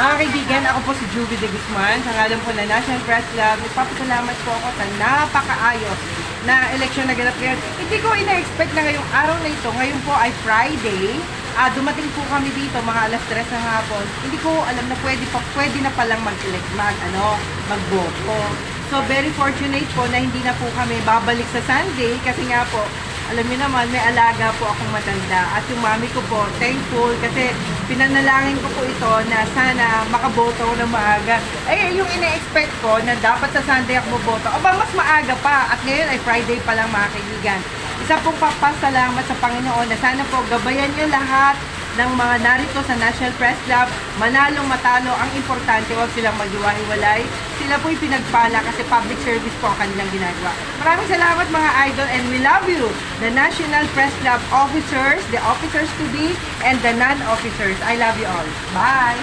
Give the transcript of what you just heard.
Mga kaibigan, ako po si Juvie de Guzman, sa ngalan po na National Press Club. Nagpapasalamat po ako sa napakaayos na eleksyon na ganap ngayon. Hindi ko ina-expect na ngayong araw na ito, ngayon po ay Friday. Dumating po kami dito mga alas 3 ng hapon. Hindi ko alam na pwede na palang magboto. So very fortunate po na hindi na po kami babalik sa Sunday kasi nga po, alam niyo naman, may alaga po akong matanda. At yung mami ko po, thankful kasi pinanalangin ko po ito na sana makaboto ko ng maaga. Yung ina-expect ko na dapat sa Sunday ako boboto, mas maaga pa. At ngayon ay Friday pa lang mga kaibigan. Isa pong papasalamat sa Panginoon na sana po gabayan niyo lahat ng mga narito sa National Press Club, manalong matalo, ang importante, huwag silang maghiwa-hiwalay. Sila po'y pinagpala kasi public service po ang kanilang ginagawa. Maraming salamat mga idol and we love you, the National Press Club officers, the officers to be, and the non-officers. I love you all. Bye!